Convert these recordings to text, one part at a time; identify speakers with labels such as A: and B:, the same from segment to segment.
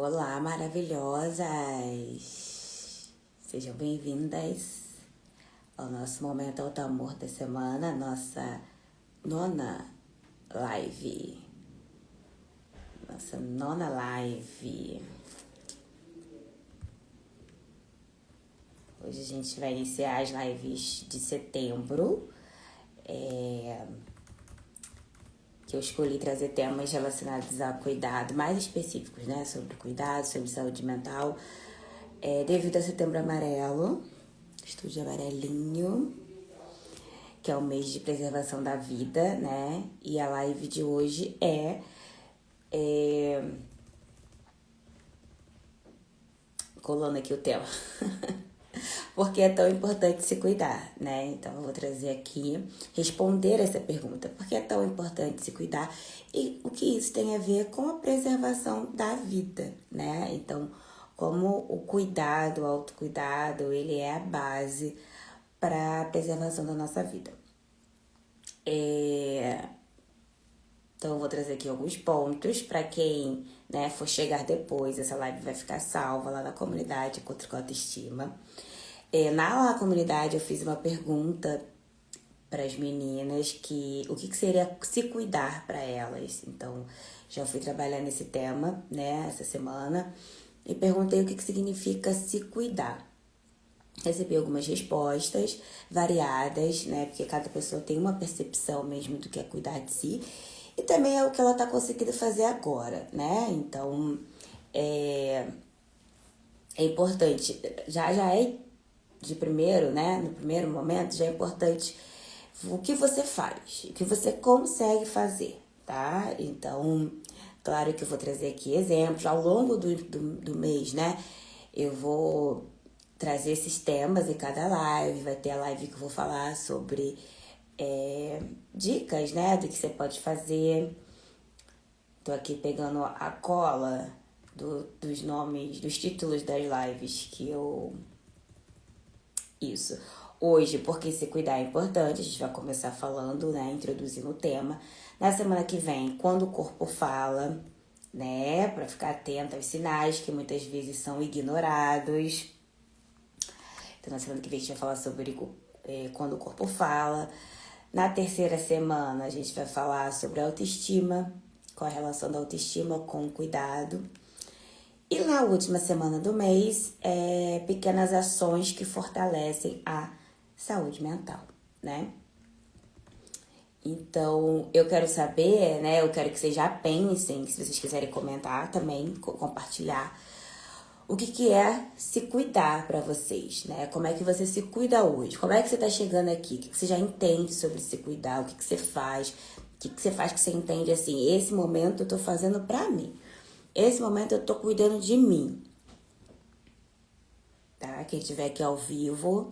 A: Olá, maravilhosas! Sejam bem-vindas ao nosso Momento Alto Amor da semana, nossa nona live. Nossa nona live. Hoje a gente vai iniciar as lives de setembro. Que eu escolhi trazer temas relacionados ao cuidado, mais específicos, né? Sobre cuidado, sobre saúde mental. Devido a Setembro Amarelo, Estúdio Amarelinho, que é o mês de preservação da vida, né? E a live de hoje colando aqui o tema. Porque é tão importante se cuidar, né? Então eu vou trazer aqui, responder essa pergunta. Por que é tão importante se cuidar? E o que isso tem a ver com a preservação da vida, né? Então, como o cuidado, o autocuidado, ele é a base para a preservação da nossa vida. Então eu vou trazer aqui alguns pontos para quem, né, for chegar depois. Essa live vai ficar salva lá na comunidade Contra a Autoestima. Na comunidade eu fiz uma pergunta para as meninas o que seria se cuidar para elas. Então já fui trabalhar nesse tema, né, essa semana, e perguntei o que significa se cuidar. Recebi algumas respostas variadas, né, porque cada pessoa tem uma percepção mesmo do que é cuidar de si, e também é o que ela tá conseguindo fazer agora, né? Então é importante, já é de primeiro, né? No primeiro momento, já é importante o que você faz, o que você consegue fazer, tá? Então, claro que eu vou trazer aqui exemplos. Ao longo do mês, né? Eu vou trazer esses temas em cada live. Vai ter a live que eu vou falar sobre dicas, né? Do que você pode fazer. Tô aqui pegando a cola dos nomes, dos títulos das lives que eu... Isso. Hoje, porque se cuidar é importante, a gente vai começar falando, né, introduzindo o tema. Na semana que vem, quando o corpo fala, né, pra ficar atento aos sinais que muitas vezes são ignorados. Então, na semana que vem a gente vai falar sobre quando o corpo fala. Na terceira semana, a gente vai falar sobre a autoestima, com a relação da autoestima com o cuidado. E na última semana do mês, pequenas ações que fortalecem a saúde mental, né? Então, eu quero saber, né? Eu quero que vocês já pensem, se vocês quiserem comentar também, compartilhar, o que é se cuidar pra vocês, né? Como é que você se cuida hoje? Como é que você tá chegando aqui? O que você já entende sobre se cuidar? O que você faz? O que você faz que você entende assim? Esse momento eu tô fazendo pra mim. Esse momento eu tô cuidando de mim. Tá? Quem estiver aqui ao vivo,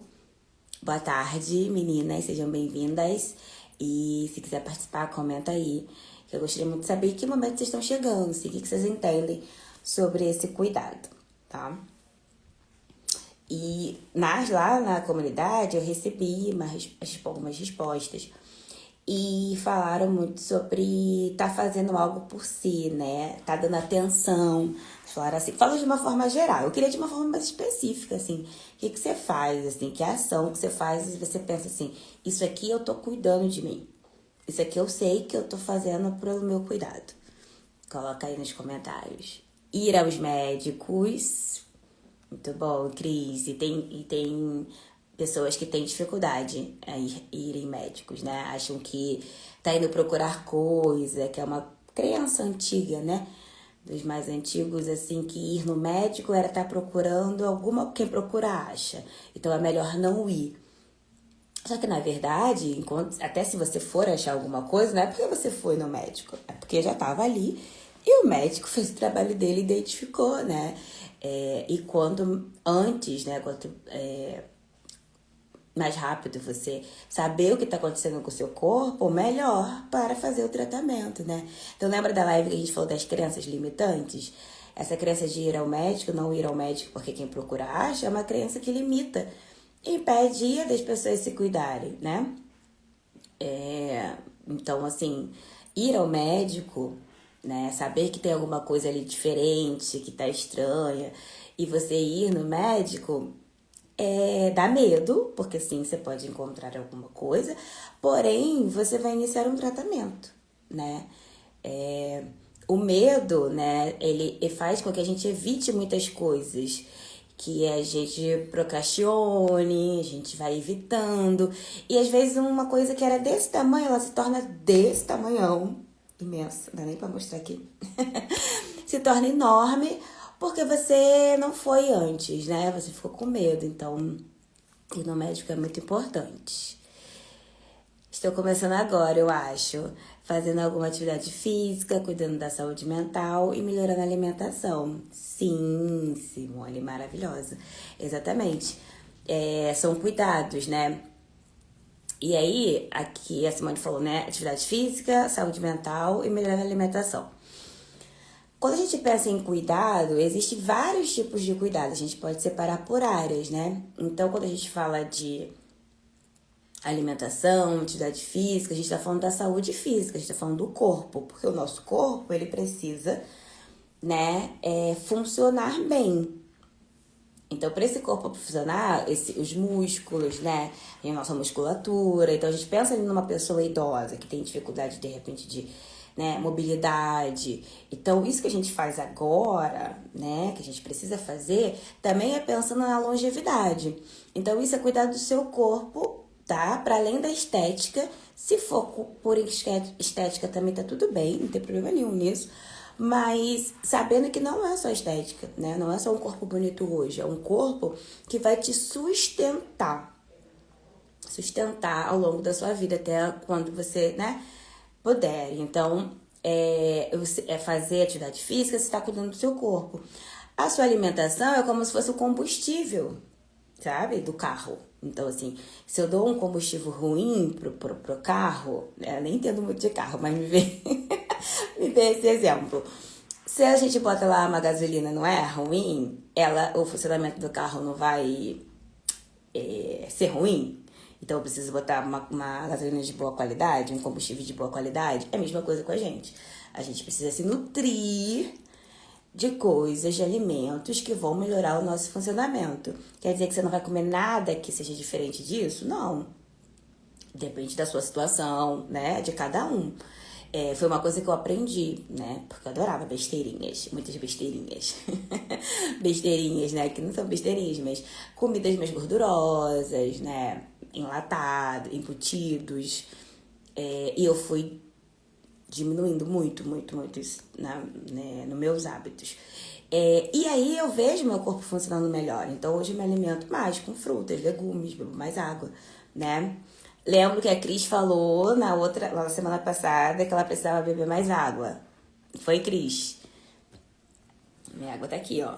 A: boa tarde, meninas, sejam bem-vindas. E se quiser participar, comenta aí. Que eu gostaria muito de saber em que momento vocês estão chegando, assim, o que vocês entendem sobre esse cuidado, tá? E lá na comunidade eu recebi algumas respostas. E falaram muito sobre tá fazendo algo por si, né? Tá dando atenção. Falaram assim, fala de uma forma geral. Eu queria de uma forma mais específica, assim. O que você faz, assim? Que ação que você faz e você pensa assim, isso aqui eu tô cuidando de mim. Isso aqui eu sei que eu tô fazendo pro meu cuidado. Coloca aí nos comentários. Ir aos médicos. Muito bom, Cris. E tem pessoas que têm dificuldade a irem médicos, né? Acham que tá indo procurar coisa, que é uma crença antiga, né? Dos mais antigos, assim, que ir no médico era estar procurando quem procura acha. Então é melhor não ir. Só que, na verdade, até se você for achar alguma coisa, não é porque você foi no médico, é porque já estava ali e o médico fez o trabalho dele e identificou, né? E quanto antes, né? Quanto mais rápido você saber o que está acontecendo com o seu corpo, melhor para fazer o tratamento, né? Então, lembra da live que a gente falou das crenças limitantes? Essa crença de ir ao médico, não ir ao médico porque quem procura acha, é uma crença que limita e impede das pessoas se cuidarem, né? Então, assim, ir ao médico né? Saber que tem alguma coisa ali diferente, que tá estranha, e você ir no médico dá medo, porque sim, você pode encontrar alguma coisa, porém, você vai iniciar um tratamento, né? O medo, né, ele faz com que a gente evite muitas coisas, que a gente procrastine, a gente vai evitando, e às vezes uma coisa que era desse tamanho, ela se torna desse tamanhão, imensa, não dá nem pra mostrar aqui, se torna enorme, porque você não foi antes, né, você ficou com medo, então ir no médico é muito importante. Estou começando agora, eu acho, fazendo alguma atividade física, cuidando da saúde mental e melhorando a alimentação. Sim, Simone, maravilhosa. Exatamente. São cuidados, né? E aí, aqui a Simone falou, né? Atividade física, saúde mental e melhorando a alimentação. Quando a gente pensa em cuidado, existem vários tipos de cuidado. A gente pode separar por áreas, né? Então, quando a gente fala de alimentação, atividade física, a gente está falando da saúde física, a gente está falando do corpo, porque o nosso corpo, ele precisa, né, funcionar bem. Então, para esse corpo funcionar, os músculos, né, a nossa musculatura, então a gente pensa ali numa pessoa idosa que tem dificuldade, de repente, de mobilidade. Então, isso que a gente faz agora, né, que a gente precisa fazer, também é pensando na longevidade. Então, isso é cuidar do seu corpo, tá? Para além da estética, se for por estética também tá tudo bem, não tem problema nenhum nisso. Mas sabendo que não é só estética, né? Não é só um corpo bonito hoje, é um corpo que vai te sustentar ao longo da sua vida, até quando você, né, puder. Então, fazer atividade física, você está cuidando do seu corpo. A sua alimentação é como se fosse o combustível, sabe, do carro. Então, assim, se eu dou um combustível ruim pro carro, né, eu nem entendo muito de carro, mas me vê, me vê esse exemplo. Se a gente bota lá uma gasolina não é ruim, o funcionamento do carro não vai ser ruim. Então eu preciso botar uma gasolina de boa qualidade, um combustível de boa qualidade. É a mesma coisa com a gente. A gente precisa se nutrir de coisas, de alimentos que vão melhorar o nosso funcionamento. Quer dizer que você não vai comer nada que seja diferente disso? Não. Depende da sua situação, né? De cada um. Foi uma coisa que eu aprendi, né? Porque eu adorava besteirinhas, muitas besteirinhas. Besteirinhas, né? Que não são besteirinhas, mas comidas mais gordurosas, né? Enlatado, embutidos. E eu fui diminuindo muito isso nos meus hábitos. E aí eu vejo meu corpo funcionando melhor. Então hoje eu me alimento mais com frutas, legumes, bebo mais água, né? Lembro que a Cris falou lá na semana passada que ela precisava beber mais água. Foi, Cris? Minha água tá aqui, ó.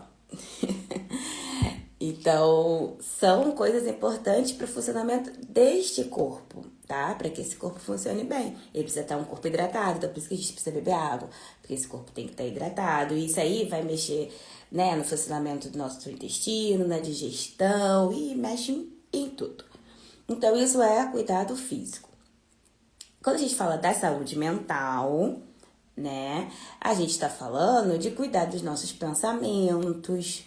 A: Então, são coisas importantes para o funcionamento deste corpo, tá? Para que esse corpo funcione bem. Ele precisa estar um corpo hidratado, então por isso que a gente precisa beber água. Porque esse corpo tem que estar hidratado. E isso aí vai mexer, né, no funcionamento do nosso intestino, na digestão e mexe em tudo. Então, isso é cuidado físico. Quando a gente fala da saúde mental, né, a gente tá falando de cuidar dos nossos pensamentos,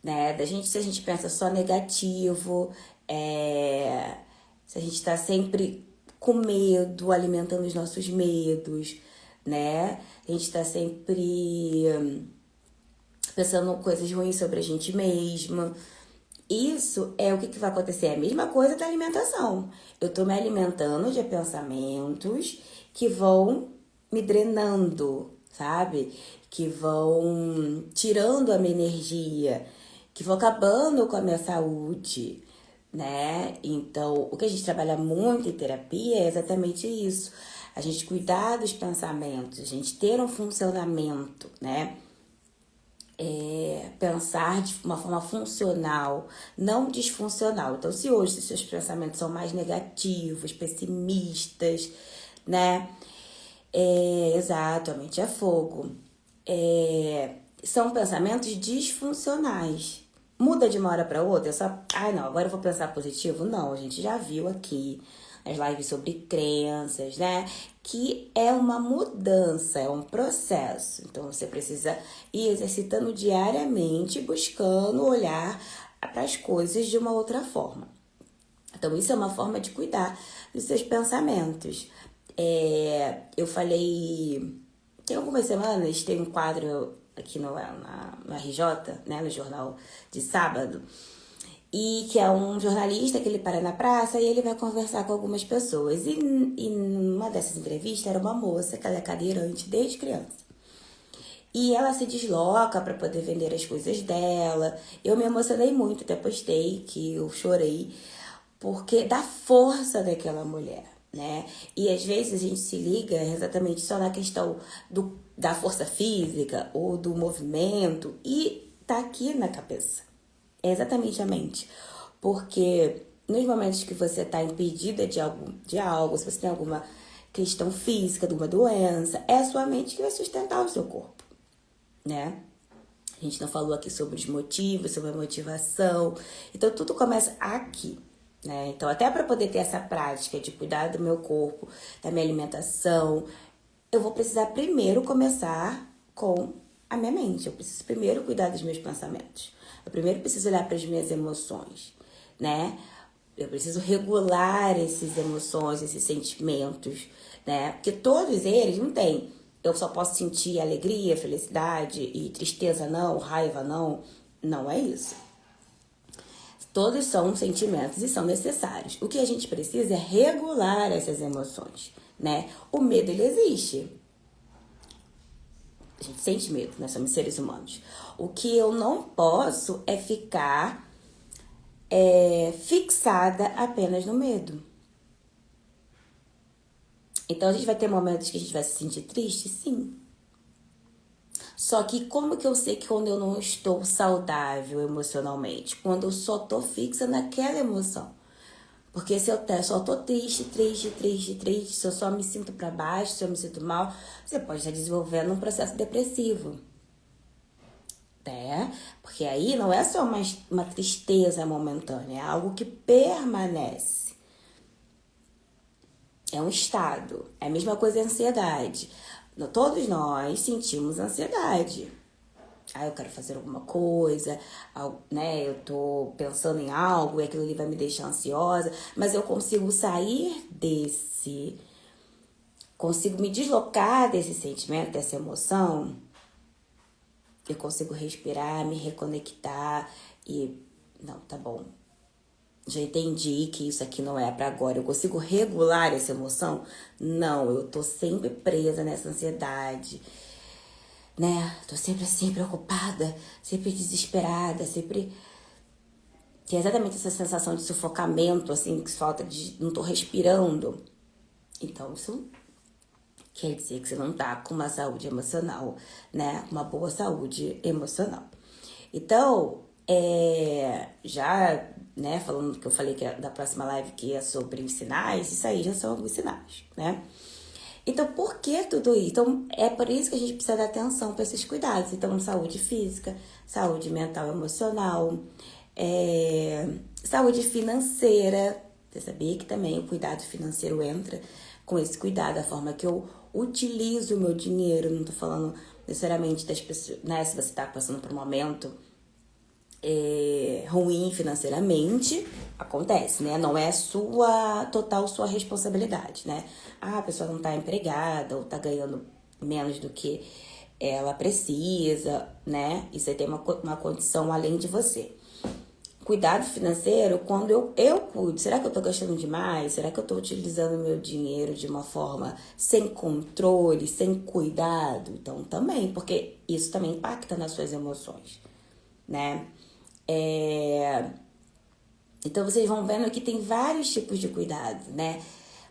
A: né, se a gente pensa só negativo, se a gente tá sempre com medo, alimentando os nossos medos, né, a gente tá sempre pensando coisas ruins sobre a gente mesma. Isso é o que vai acontecer. É a mesma coisa da alimentação. Eu tô me alimentando de pensamentos que vão me drenando, sabe? Que vão tirando a minha energia, que vão acabando com a minha saúde, né? Então, o que a gente trabalha muito em terapia é exatamente isso. A gente cuidar dos pensamentos, a gente ter um funcionamento, né? Pensar de uma forma funcional, não disfuncional. Então, se hoje os seus pensamentos são mais negativos, pessimistas, né? Exato, a mente é fogo. São pensamentos disfuncionais. Muda de uma hora para outra, não, agora eu vou pensar positivo? Não, a gente já viu aqui nas lives sobre crenças, né? Que é uma mudança, é um processo. Então você precisa ir exercitando diariamente, buscando olhar para as coisas de uma outra forma. Então isso é uma forma de cuidar dos seus pensamentos. Eu falei, tem algumas semanas, tem um quadro aqui no RJ, né, no jornal de sábado, e que é um jornalista que ele para na praça e ele vai conversar com algumas pessoas. E numa dessas entrevistas era uma moça que ela é cadeirante desde criança. E ela se desloca para poder vender as coisas dela. Eu me emocionei muito, até postei que eu chorei, porque da força daquela mulher, né? E às vezes a gente se liga exatamente só na questão da força física ou do movimento e tá aqui na cabeça. É exatamente a mente. Porque nos momentos que você está impedida de algo, se você tem alguma questão física, de uma doença, é a sua mente que vai sustentar o seu corpo, né? A gente não falou aqui sobre os motivos, sobre a motivação. Então, tudo começa aqui, né? Então, até para poder ter essa prática de cuidar do meu corpo, da minha alimentação, eu vou precisar primeiro começar com a minha mente. Eu preciso primeiro cuidar dos meus pensamentos. Eu primeiro preciso olhar para as minhas emoções, né? Eu preciso regular essas emoções, esses sentimentos, né? Porque todos eles não têm. Eu só posso sentir alegria, felicidade e tristeza não, raiva não. Não é isso. Todos são sentimentos e são necessários. O que a gente precisa é regular essas emoções, né? O medo, ele existe. A gente sente medo, nós somos seres humanos. O que eu não posso é ficar fixada apenas no medo. Então, a gente vai ter momentos que a gente vai se sentir triste? Sim. Só que como que eu sei que quando eu não estou saudável emocionalmente? Quando eu só tô fixa naquela emoção. Porque se eu só tô triste, se eu só me sinto pra baixo, se eu me sinto mal, você pode estar desenvolvendo um processo depressivo. Né? Porque aí não é só uma tristeza momentânea, é algo que permanece. É um estado. É a mesma coisa a ansiedade. Todos nós sentimos ansiedade. Eu quero fazer alguma coisa, né? Eu tô pensando em algo e aquilo ali vai me deixar ansiosa, mas eu consigo sair consigo me deslocar desse sentimento, dessa emoção. Eu consigo respirar, me reconectar e não, tá bom. Já entendi que isso aqui não é pra agora. Eu consigo regular essa emoção? Não, eu tô sempre presa nessa ansiedade, né? Tô sempre assim, preocupada, sempre desesperada, sempre... Que é exatamente essa sensação de sufocamento, assim, que falta de... Não tô respirando. Então, isso quer dizer que você não tá com uma saúde emocional, né? Uma boa saúde emocional. Então, já, né, falando que eu falei que da próxima live que é sobre os sinais, isso aí já são alguns sinais, né? Então, por que tudo isso? Então, é por isso que a gente precisa dar atenção para esses cuidados. Então, saúde física, saúde mental e emocional, saúde financeira. Você sabia que também o cuidado financeiro entra com esse cuidado, a forma que eu utilizo o meu dinheiro. Não tô falando necessariamente das pessoas, né? Se você tá passando por um momento ruim financeiramente, acontece, né? Não é total sua responsabilidade, né? A pessoa não tá empregada ou tá ganhando menos do que ela precisa, né? Isso aí tem uma condição além de você. Cuidado financeiro, quando eu cuido, será que eu tô gastando demais? Será que eu tô utilizando meu dinheiro de uma forma sem controle, sem cuidado? Então, também, porque isso também impacta nas suas emoções, né? Então, vocês vão vendo que tem vários tipos de cuidado, né?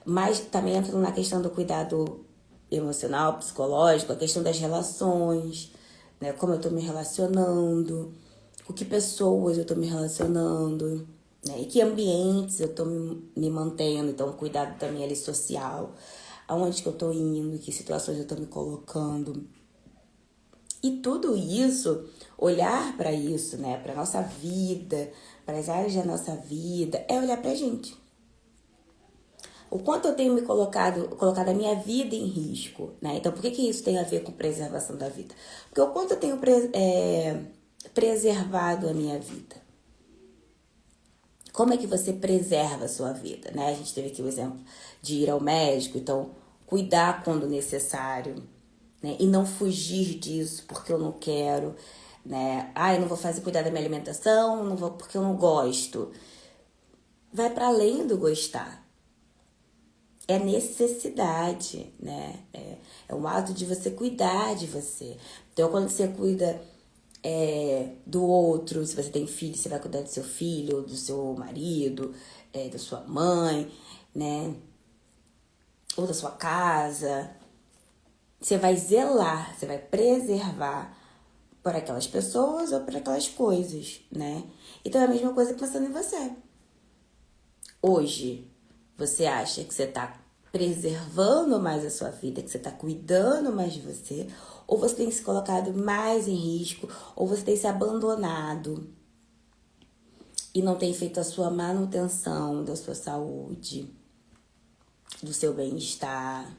A: Mas também entra na questão do cuidado emocional, psicológico, a questão das relações, né? Como eu tô me relacionando, com que pessoas eu tô me relacionando, né? E que ambientes eu tô me mantendo. Então, cuidado também ali social, aonde que eu tô indo, que situações eu tô me colocando. E tudo isso, olhar para isso, né, para nossa vida, para as áreas da nossa vida, é olhar pra gente. O quanto eu tenho colocado a minha vida em risco, né? Então, por que isso tem a ver com preservação da vida? Porque o quanto eu tenho preservado a minha vida. Como é que você preserva a sua vida, né? A gente teve aqui o exemplo de ir ao médico, então cuidar quando necessário, né? E não fugir disso porque eu não quero, né? Ah, eu não vou cuidar da minha alimentação, não vou porque eu não gosto. Vai para além do gostar. É necessidade, né? É um ato de você cuidar de você. Então, quando você cuida do outro, se você tem filho, você vai cuidar do seu filho, do seu marido, da sua mãe, né? Ou da sua casa. Você vai zelar, você vai preservar por aquelas pessoas ou por aquelas coisas, né? Então é a mesma coisa pensando em você. Hoje, você acha que você tá preservando mais a sua vida, que você tá cuidando mais de você, ou você tem se colocado mais em risco, ou você tem se abandonado e não tem feito a sua manutenção da sua saúde, do seu bem-estar,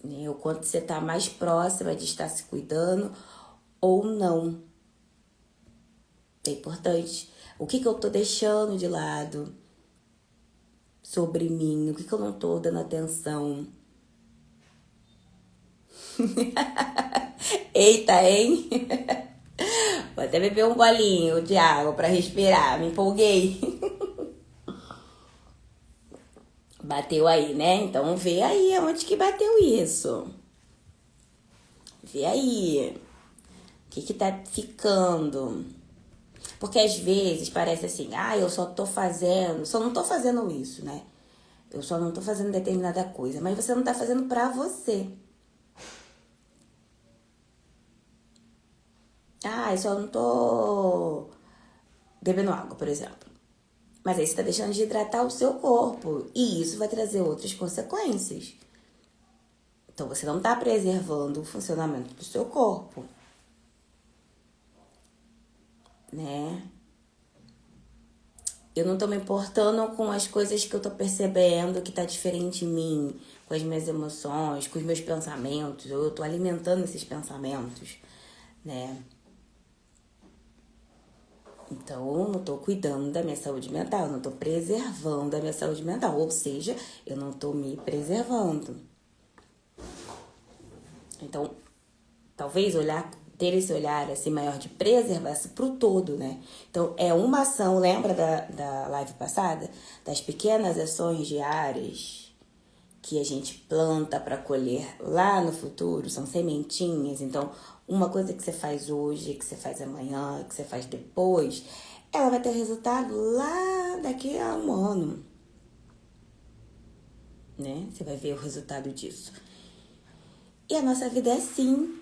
A: né? O quanto você tá mais próxima de estar se cuidando ou não. É importante. O que eu tô deixando de lado sobre mim? O que eu não tô dando atenção? Eita, hein? Vou até beber um golinho de água pra respirar. Me empolguei. Bateu aí, né? Então vê aí onde que bateu isso. Vê aí. O que tá ficando? Porque às vezes parece assim, eu só não tô fazendo isso, né? Eu só não tô fazendo determinada coisa, mas você não tá fazendo pra você. Eu só não tô bebendo água, por exemplo. Mas aí você tá deixando de hidratar o seu corpo. E isso vai trazer outras consequências. Então você não tá preservando o funcionamento do seu corpo, né? Eu não tô me importando com as coisas que eu tô percebendo que tá diferente em mim, com as minhas emoções, com os meus pensamentos. Eu tô alimentando esses pensamentos, né? Então, eu não tô cuidando da minha saúde mental, eu não tô preservando a minha saúde mental. Ou seja, eu não tô me preservando. Então, talvez ter esse olhar assim maior de preservação pro todo, né? Então, é uma ação, lembra da live passada? Das pequenas ações diárias que a gente planta para colher lá no futuro, são sementinhas. Então, uma coisa que você faz hoje, que você faz amanhã, que você faz depois, ela vai ter resultado lá daqui a um ano, né? Você vai ver o resultado disso. E a nossa vida é assim.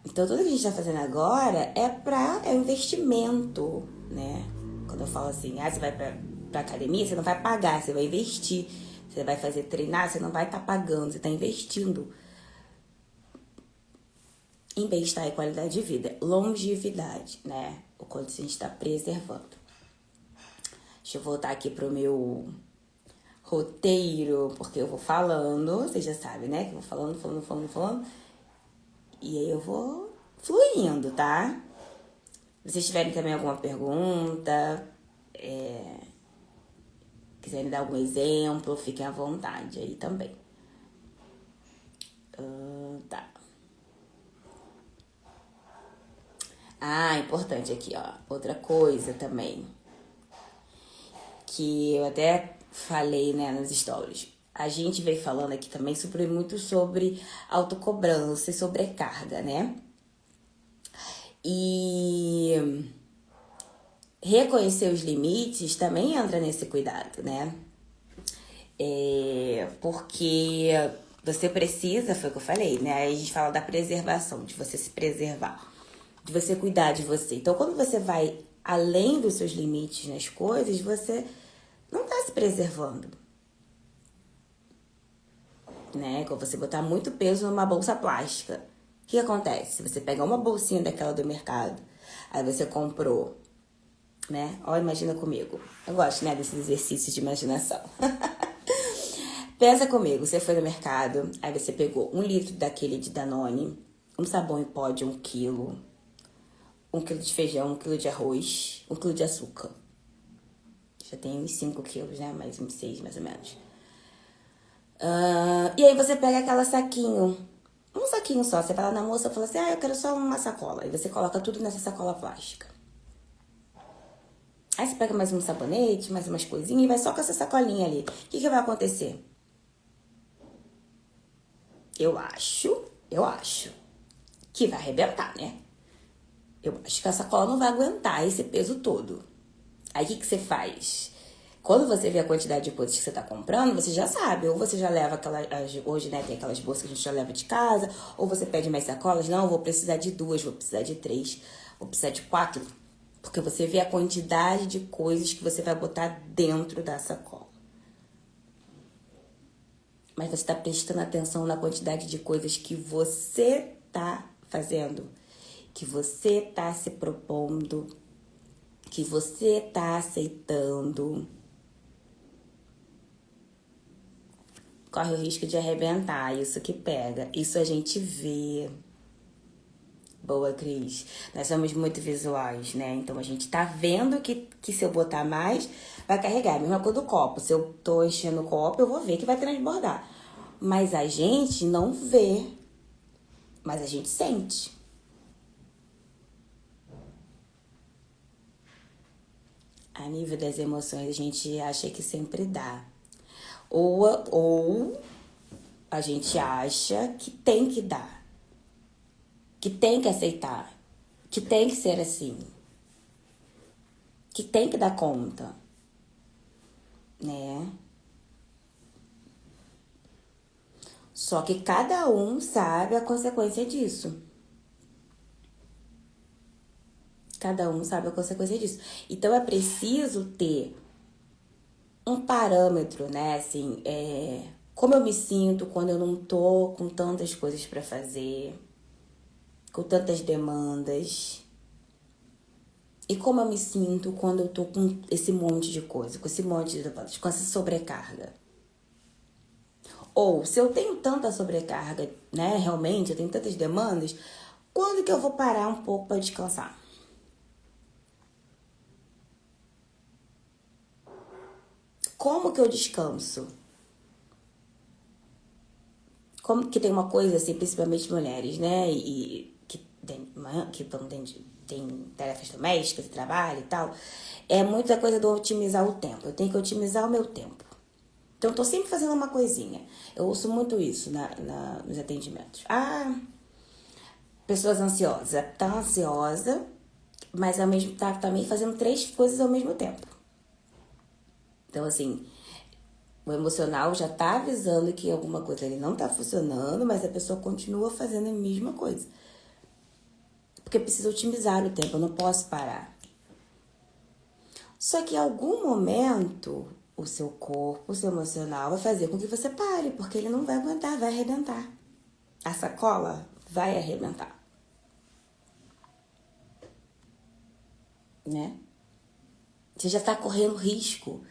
A: Então, tudo que a gente tá fazendo agora é um investimento, né? Quando eu falo assim, você vai pra academia, você não vai pagar, você vai investir. Você vai fazer treinar, você não vai estar pagando, você tá investindo em bem-estar e qualidade de vida. Longevidade, né? O quanto a gente está preservando. Deixa eu voltar aqui pro meu roteiro, porque eu vou falando, vocês já sabem, né? Que eu vou falando. E aí eu vou fluindo, tá? Se vocês tiverem também alguma pergunta, quiserem dar algum exemplo, fiquem à vontade aí também. Tá. Importante aqui, ó. Outra coisa também. Que eu até falei, né, nos stories. A gente veio falando aqui também muito sobre autocobrança e sobrecarga, né? E reconhecer os limites também entra nesse cuidado, né? Porque você precisa, foi o que eu falei, né? Aí a gente fala da preservação, de você se preservar, de você cuidar de você. Então, quando você vai além dos seus limites nas coisas, você não tá se preservando, né? Quando você botar muito peso numa bolsa plástica, o que acontece? Você pegar uma bolsinha daquela do mercado, aí você comprou né? Ó, imagina comigo. Eu gosto, né, desses exercícios de imaginação. Pensa comigo, você foi no mercado, aí você pegou 1 litro daquele de Danone, um sabão em pó de 1 quilo, 1 quilo de feijão, 1 quilo de arroz, 1 quilo de açúcar. Já tem uns 5 quilos, né? Mais uns 6, mais ou menos. E aí você pega aquela saquinho, um saquinho só. Você vai lá na moça e fala assim, eu quero só uma sacola. E você coloca tudo nessa sacola plástica. Aí você pega mais um sabonete, mais umas coisinhas e vai só com essa sacolinha ali. O que vai acontecer? Eu acho que vai arrebentar, né? Eu acho que a sacola não vai aguentar esse peso todo. Aí o que você faz? Quando você vê a quantidade de coisas que você tá comprando, você já sabe. Ou você já leva hoje, né, tem aquelas bolsas que a gente já leva de casa. Ou você pede mais sacolas. Não, vou precisar de 2, vou precisar de 3, vou precisar de 4. Porque você vê a quantidade de coisas que você vai botar dentro da sacola. Mas você tá prestando atenção na quantidade de coisas que você tá fazendo. Que você tá se propondo. Que você tá aceitando. Corre o risco de arrebentar, isso que pega. Isso a gente vê. Boa, Cris. Nós somos muito visuais, né? Então a gente tá vendo que se eu botar mais, vai carregar. A mesma coisa do copo. Se eu tô enchendo o copo, eu vou ver que vai transbordar. Mas a gente não vê. Mas a gente sente. A nível das emoções, a gente acha que sempre dá. Ou a gente acha que tem que dar. Que tem que aceitar. Que tem que ser assim. Que tem que dar conta. Né? Só que cada um sabe a consequência disso. Cada um sabe a consequência disso. Então é preciso ter um parâmetro, né? Assim, como eu me sinto quando eu não tô com tantas coisas pra fazer, com tantas demandas. E como eu me sinto quando eu tô com esse monte de coisa, com esse monte de demandas, com essa sobrecarga. Ou, se eu tenho tanta sobrecarga, né, realmente, eu tenho tantas demandas, quando que eu vou parar um pouco para descansar? Como que eu descanso? Como que tem uma coisa, assim, principalmente mulheres, né, e que tem tarefas domésticas, trabalho e tal, é muita coisa do otimizar o tempo. Eu tenho que otimizar o meu tempo. Então, eu tô sempre fazendo uma coisinha. Eu ouço muito isso nos atendimentos. Pessoas ansiosas. Tá ansiosa, mas ao mesmo tá também fazendo 3 coisas ao mesmo tempo. Então, assim, o emocional já tá avisando que alguma coisa ali não tá funcionando, mas a pessoa continua fazendo a mesma coisa. Porque precisa otimizar o tempo, eu não posso parar. Só que em algum momento, o seu corpo, o seu emocional vai fazer com que você pare, porque ele não vai aguentar, vai arrebentar. A sacola vai arrebentar. Né? Você já tá correndo risco,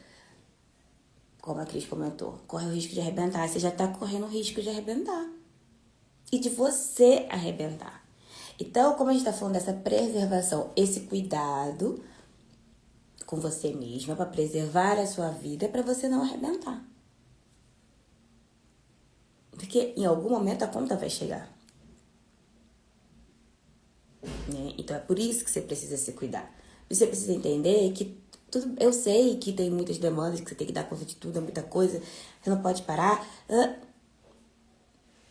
A: como a Cris comentou, corre o risco de arrebentar. Você já tá correndo o risco de arrebentar. E de você arrebentar. Então, como a gente tá falando dessa preservação, esse cuidado com você mesma para preservar a sua vida, para você não arrebentar. Porque em algum momento a conta vai chegar. Né? Então é por isso que você precisa se cuidar. Você precisa entender que tudo, eu sei que tem muitas demandas, que você tem que dar conta de tudo, é muita coisa, você não pode parar.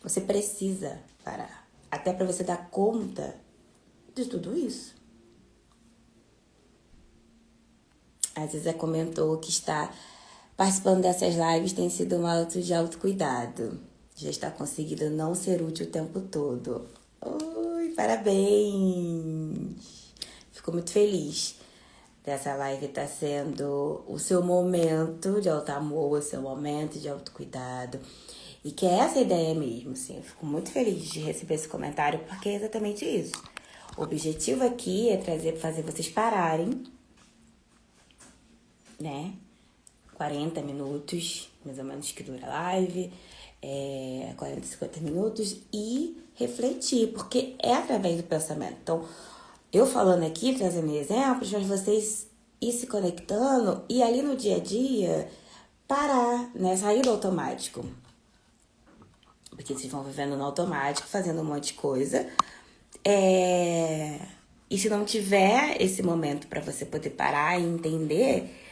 A: Você precisa parar. Até para você dar conta de tudo isso. A Zizé comentou que está participando dessas lives, tem sido um ato de autocuidado. Já está conseguindo não ser útil o tempo todo. Oi, parabéns! Fico muito feliz dessa live estar sendo o seu momento de auto-amor, o seu momento de autocuidado. E que é essa a ideia mesmo, assim. Eu fico muito feliz de receber esse comentário, porque é exatamente isso. O objetivo aqui é fazer vocês pararem né? 40 minutos, mais ou menos, que dura a live, 40, 50 minutos, e refletir, porque é através do pensamento. Então, eu falando aqui, trazendo exemplos, mas vocês ir se conectando e ali no dia a dia parar, né? Sair do automático. Porque vocês vão vivendo no automático, fazendo um monte de coisa. E se não tiver esse momento para você poder parar e entender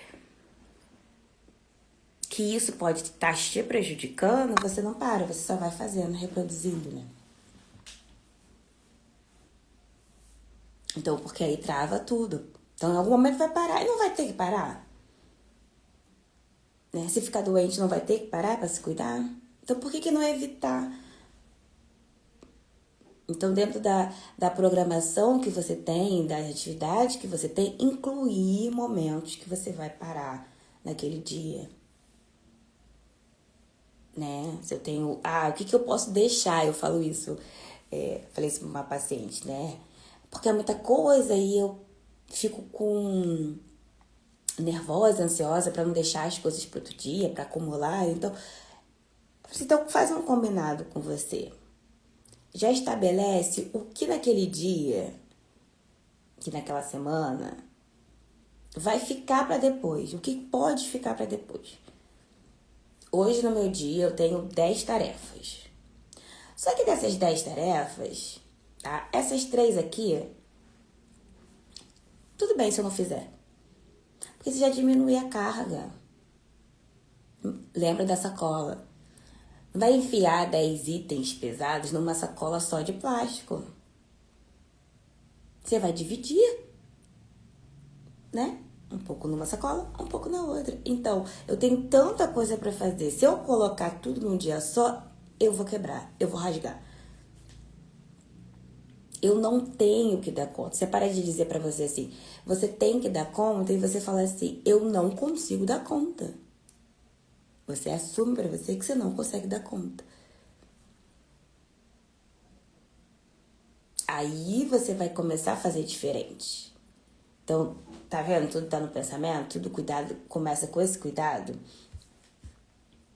A: que isso pode estar te prejudicando, você não para, você só vai fazendo, reproduzindo, né? Então, porque aí trava tudo. Então, em algum momento vai parar e não vai ter que parar. Né? Se ficar doente, não vai ter que parar para se cuidar. Então, por que não evitar? Então, dentro da programação que você tem, das atividades que você tem, incluir momentos que você vai parar naquele dia. Né? Se eu tenho... o que eu posso deixar? Eu falo isso. Falei isso para uma paciente, né? Porque é muita coisa e eu fico nervosa, ansiosa para não deixar as coisas para outro dia, para acumular. Então faz um combinado com você. Já estabelece o que naquele dia, que naquela semana, vai ficar para depois. O que pode ficar para depois. Hoje no meu dia eu tenho 10 tarefas. Só que dessas 10 tarefas, tá? Essas 3 aqui, tudo bem se eu não fizer. Porque você já diminui a carga. Lembra da sacola. Vai enfiar 10 itens pesados numa sacola só de plástico. Você vai dividir, né? Um pouco numa sacola, um pouco na outra. Então, eu tenho tanta coisa para fazer. Se eu colocar tudo num dia só, eu vou quebrar, eu vou rasgar. Eu não tenho que dar conta. Você para de dizer para você assim, você tem que dar conta, e você fala assim, eu não consigo dar conta. Você assume para você que você não consegue dar conta. Aí você vai começar a fazer diferente. Então, tá vendo? Tudo tá no pensamento, tudo cuidado, começa com esse cuidado.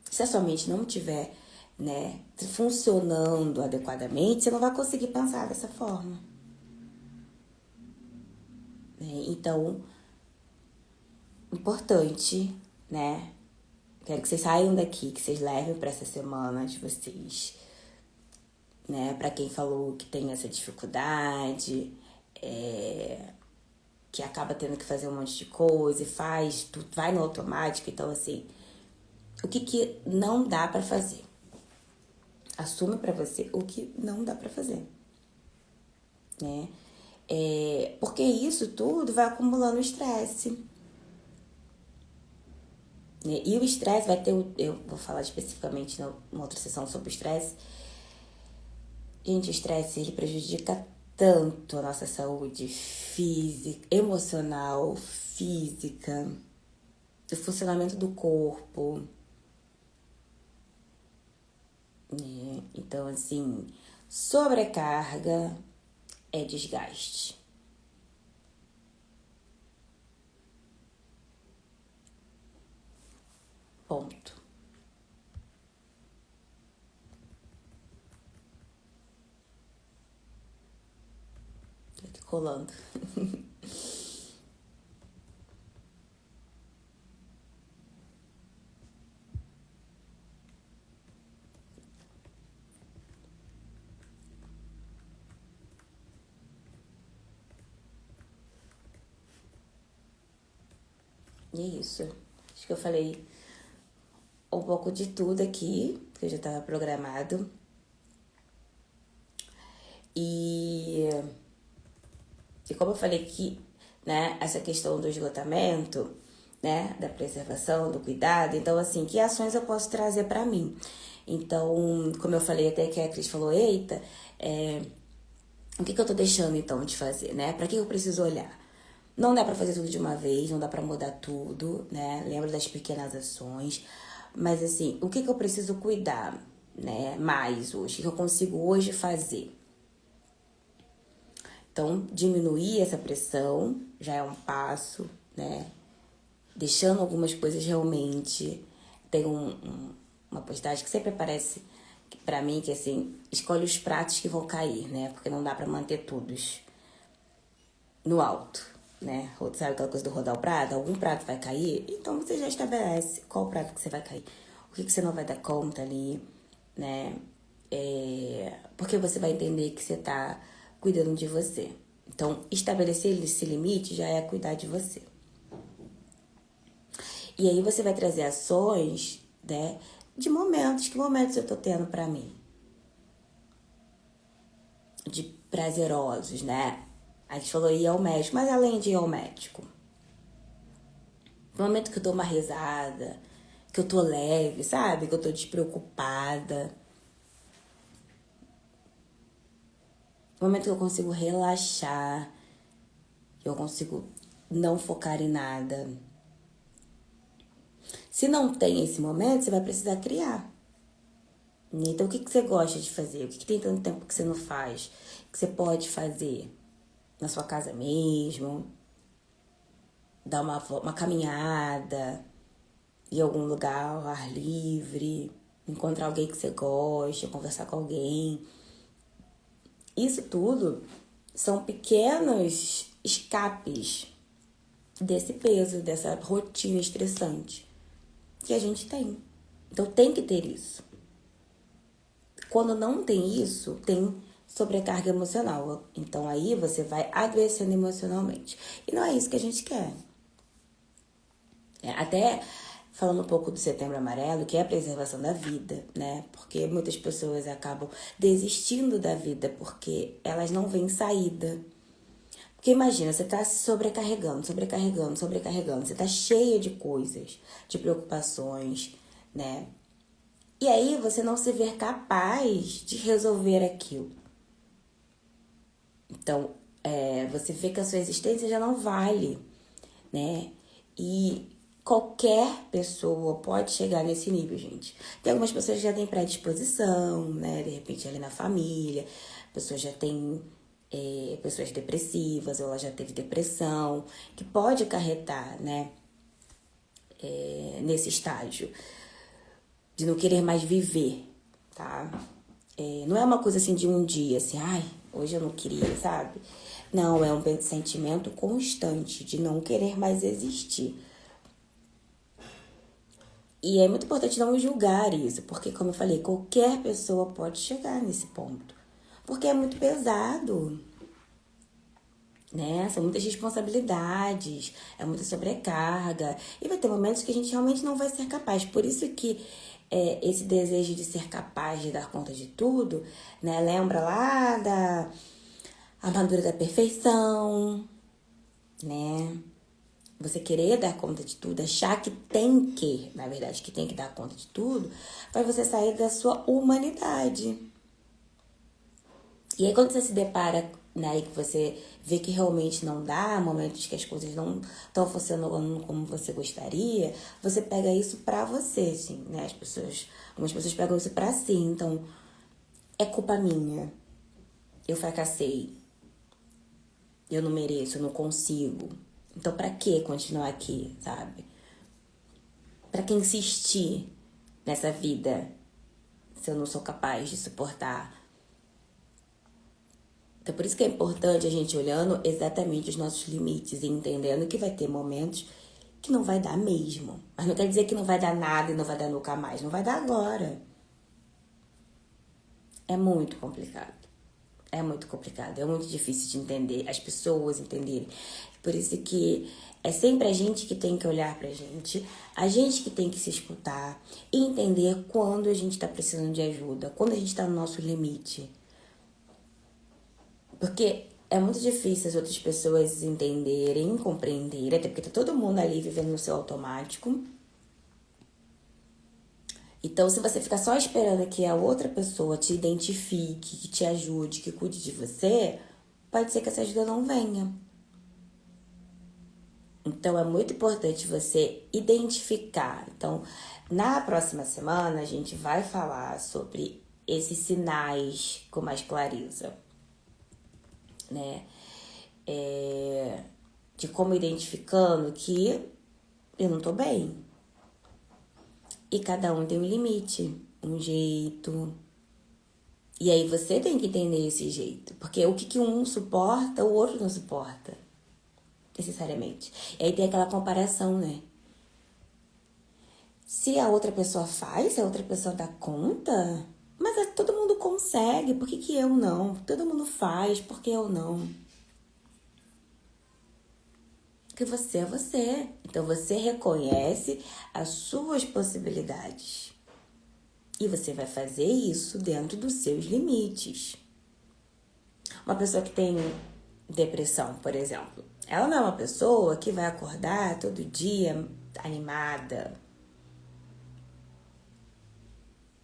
A: Se a sua mente não tiver, né, funcionando adequadamente, você não vai conseguir pensar dessa forma. Então, importante, né? Quero que vocês saiam daqui, que vocês levem para essa semana de vocês, né? Para quem falou que tem essa dificuldade, que acaba tendo que fazer um monte de coisa e faz, tudo vai no automático. Então, assim, o que não dá para fazer? Assume para você o que não dá para fazer, né? Porque isso tudo vai acumulando estresse. E o estresse vai ter... Eu vou falar especificamente numa outra sessão sobre o estresse. Gente, o estresse, ele prejudica tanto a nossa saúde física, emocional, física, o funcionamento do corpo. Então, assim, sobrecarga é desgaste. Ponto. Tô aqui colando. E é isso. Acho que eu falei um pouco de tudo aqui, que eu já estava programado. E como eu falei que, né, essa questão do esgotamento, né, da preservação, do cuidado, então, assim, que ações eu posso trazer para mim? Então, como eu falei até que a Cris falou, eita, o que eu tô deixando, então, de fazer, né? Pra que eu preciso olhar? Não dá pra fazer tudo de uma vez, não dá pra mudar tudo, né? Lembra das pequenas ações. Mas, assim, o que eu preciso cuidar, né? Mais hoje, o que eu consigo hoje fazer? Então, diminuir essa pressão já é um passo, né? deixando algumas coisas realmente. Tem uma postagem que sempre aparece pra mim, que assim, escolhe os pratos que vão cair, né? Porque não dá pra manter todos no alto, né? Sabe aquela coisa do rodar o prato? Algum prato vai cair, então você já estabelece qual prato que você vai cair. O que você não vai dar conta ali, né? Porque você vai entender que você tá cuidando de você. Então, estabelecer esse limite já é cuidar de você. E aí você vai trazer ações, né? De momentos. Que momentos eu tô tendo pra mim? De prazerosos, né? A gente falou ir ao médico, mas além de ir ao médico, no momento que eu dou uma risada, que eu tô leve, sabe? Que eu tô despreocupada. No momento que eu consigo relaxar, que eu consigo não focar em nada. Se não tem esse momento, você vai precisar criar. Então, o que você gosta de fazer? O que tem tanto tempo que você não faz? Que você pode fazer na sua casa mesmo? Dar uma caminhada, ir a algum lugar ao ar livre, encontrar alguém que você gosta, conversar com alguém. Isso tudo são pequenos escapes desse peso, dessa rotina estressante que a gente tem. Então tem que ter isso. Quando não tem isso, tem sobrecarga emocional. Então aí você vai adoecendo emocionalmente. E não é isso que a gente quer. Até falando um pouco do Setembro Amarelo, que é a preservação da vida, né? Porque muitas pessoas acabam desistindo da vida porque elas não veem saída. Porque imagina, você tá se sobrecarregando. Você tá cheia de coisas, de preocupações, né? E aí você não se vê capaz de resolver aquilo. Então, você vê que a sua existência já não vale, né? E qualquer pessoa pode chegar nesse nível, gente. Tem algumas pessoas que já têm predisposição, né? De repente ali na família, a pessoa já tem pessoas depressivas, ou ela já teve depressão, que pode acarretar, né? Nesse estágio de não querer mais viver, tá? Não é uma coisa assim de um dia, assim, ai, hoje eu não queria, sabe? Não, é um sentimento constante de não querer mais existir. E é muito importante não julgar isso, porque, como eu falei, qualquer pessoa pode chegar nesse ponto. Porque é muito pesado, né? São muitas responsabilidades, é muita sobrecarga. E vai ter momentos que a gente realmente não vai ser capaz. Por isso que esse desejo de ser capaz de dar conta de tudo, né? Lembra lá da armadura da perfeição, né? Você querer dar conta de tudo, achar que tem que, na verdade, que tem que dar conta de tudo, faz você sair da sua humanidade. E aí quando você se depara, né, e que você vê que realmente não dá, momentos que as coisas não estão funcionando como você gostaria, você pega isso pra você, assim, né? Algumas pessoas pegam isso pra si, então é culpa minha. Eu fracassei. Eu não mereço, eu não consigo. Então pra que continuar aqui, sabe? Pra que insistir nessa vida se eu não sou capaz de suportar? Então, por isso que é importante a gente olhando exatamente os nossos limites e entendendo que vai ter momentos que não vai dar mesmo. Mas não quer dizer que não vai dar nada e não vai dar nunca mais. Não vai dar agora. É muito complicado. É muito complicado. É muito difícil de entender, as pessoas entenderem. Por isso que é sempre a gente que tem que olhar pra gente, a gente que tem que se escutar e entender quando a gente tá precisando de ajuda, quando a gente tá no nosso limite. Porque é muito difícil as outras pessoas entenderem, compreenderem, até porque tá todo mundo ali vivendo no seu automático. Então, se você ficar só esperando que a outra pessoa te identifique, que te ajude, que cuide de você, pode ser que essa ajuda não venha. Então, é muito importante você identificar. Então, na próxima semana, a gente vai falar sobre esses sinais com mais clareza, né? De como identificando que eu não tô bem. E cada um tem um limite, um jeito. E aí você tem que entender esse jeito. Porque o que um suporta, o outro não suporta. Necessariamente. E aí tem aquela comparação, né? Se a outra pessoa faz, se a outra pessoa dá conta, mas todo mundo consegue, por que eu não? Todo mundo faz, por que eu não? Porque você é você. Então você reconhece as suas possibilidades. E você vai fazer isso dentro dos seus limites. Uma pessoa que tem depressão, por exemplo, ela não é uma pessoa que vai acordar todo dia animada,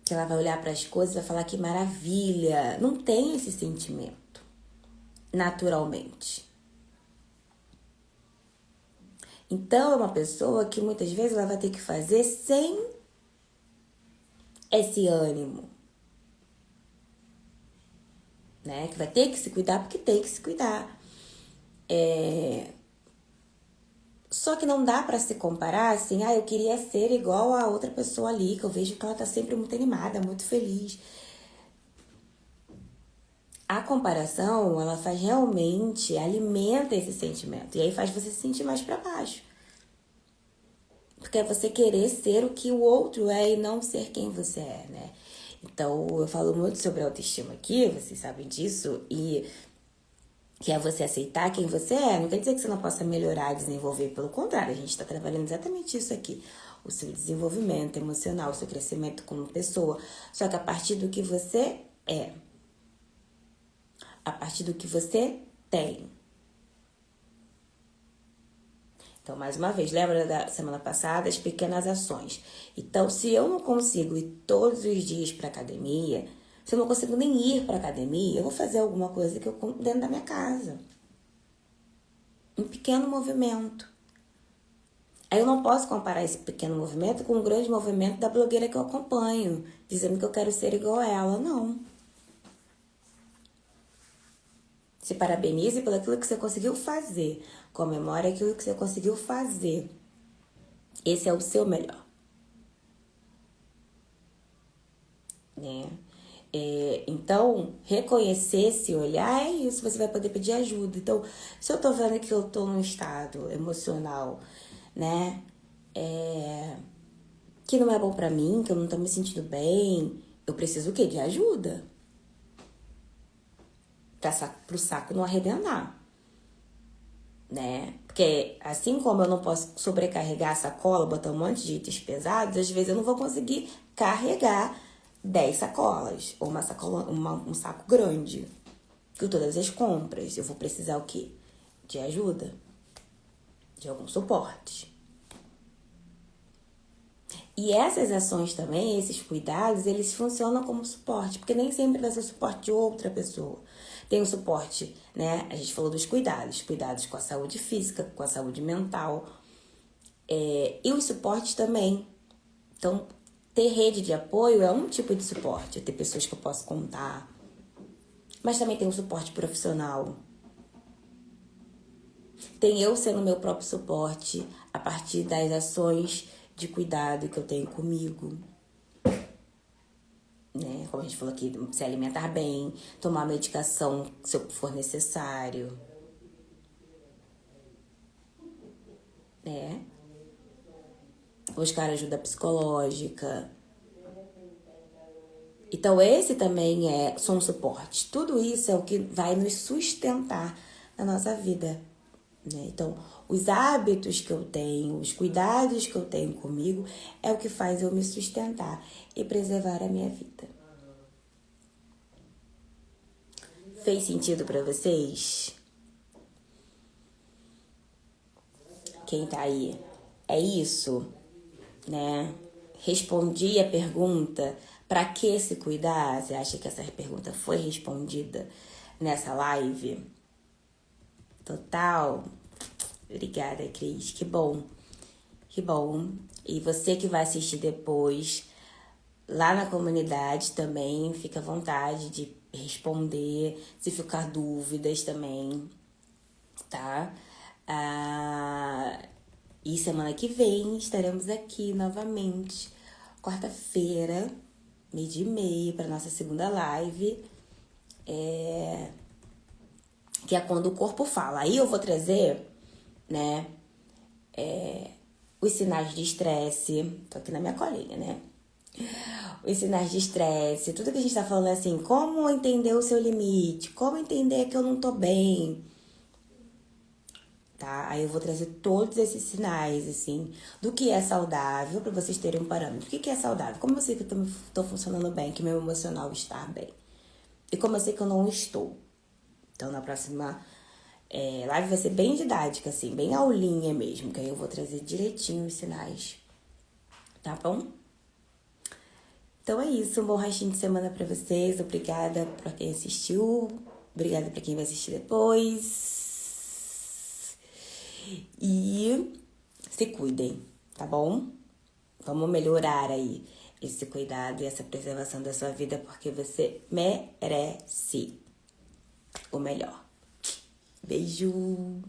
A: que ela vai olhar para as coisas e vai falar que maravilha. Não tem esse sentimento, naturalmente. Então, é uma pessoa que muitas vezes ela vai ter que fazer sem esse ânimo, né? Que vai ter que se cuidar porque tem que se cuidar. Só que não dá pra se comparar assim, eu queria ser igual a outra pessoa ali, que eu vejo que ela tá sempre muito animada, muito feliz. A comparação, ela faz realmente, alimenta esse sentimento. E aí faz você se sentir mais pra baixo. Porque é você querer ser o que o outro é e não ser quem você é, né? Então, eu falo muito sobre autoestima aqui, vocês sabem disso, e que é você aceitar quem você é. Não quer dizer que você não possa melhorar, desenvolver. Pelo contrário, a gente está trabalhando exatamente isso aqui. O seu desenvolvimento emocional, o seu crescimento como pessoa. Só que a partir do que você é. A partir do que você tem. Então, mais uma vez, lembra da semana passada as pequenas ações. Então, se eu não consigo ir todos os dias para academia, se eu não consigo nem ir para academia, eu vou fazer alguma coisa que eu dentro da minha casa. Um pequeno movimento. Aí eu não posso comparar esse pequeno movimento com o grande movimento da blogueira que eu acompanho, dizendo que eu quero ser igual a ela. Não. Se parabenize pelo aquilo que você conseguiu fazer. Comemore aquilo que você conseguiu fazer. Esse é o seu melhor. Né? Então, reconhecer, se olhar, é isso, você vai poder pedir ajuda. Então, se eu tô vendo que eu tô num estado emocional, né, que não é bom pra mim, que eu não tô me sentindo bem, eu preciso o quê? De ajuda. Pro saco não arrebentar, né? Porque assim como eu não posso sobrecarregar a sacola, botar um monte de itens pesados, às vezes eu não vou conseguir carregar 10 sacolas, ou uma sacola, um saco grande, com todas as compras. Eu vou precisar o quê? De ajuda, de algum suporte. E essas ações também, esses cuidados, eles funcionam como suporte, porque nem sempre vai ser o suporte de outra pessoa. Tem o suporte, né? A gente falou dos cuidados com a saúde física, com a saúde mental, e os suportes também. Então, ter rede de apoio é um tipo de suporte, ter pessoas que eu posso contar, mas também tem o suporte profissional. Tem eu sendo meu próprio suporte a partir das ações de cuidado que eu tenho comigo, né? Como a gente falou aqui, se alimentar bem, tomar medicação se for necessário, né? Buscar ajuda psicológica. Então esse também são suportes. Tudo isso é o que vai nos sustentar na nossa vida, né? Então, os hábitos que eu tenho, os cuidados que eu tenho comigo é o que faz eu me sustentar e preservar a minha vida. Fez sentido pra vocês? Quem tá aí? É isso, né? Respondi a pergunta, pra que se cuidar? Você acha que essa pergunta foi respondida nessa live? Total. Obrigada, Cris. Que bom. Que bom. E você que vai assistir depois, lá na comunidade também, fica à vontade de responder, se ficar dúvidas também, tá? E semana que vem estaremos aqui novamente, quarta-feira, 12h30, para nossa segunda live. Que é quando o corpo fala. Aí eu vou trazer, né, os sinais de estresse. Tô aqui na minha colinha, né? Os sinais de estresse, tudo que a gente tá falando assim, como entender o seu limite, como entender que eu não tô bem, tá? Aí eu vou trazer todos esses sinais, assim, do que é saudável, pra vocês terem um parâmetro. O que é saudável? Como eu sei que eu tô funcionando bem, que meu emocional está bem? E como eu sei que eu não estou? Então, na próxima live vai ser bem didática, assim, bem aulinha mesmo, que aí eu vou trazer direitinho os sinais, tá bom? Então é isso, um bom restinho de semana pra vocês. Obrigada por quem assistiu. Obrigada pra quem vai assistir depois. E se cuidem, tá bom? Vamos melhorar aí esse cuidado e essa preservação da sua vida, porque você merece o melhor. Beijo!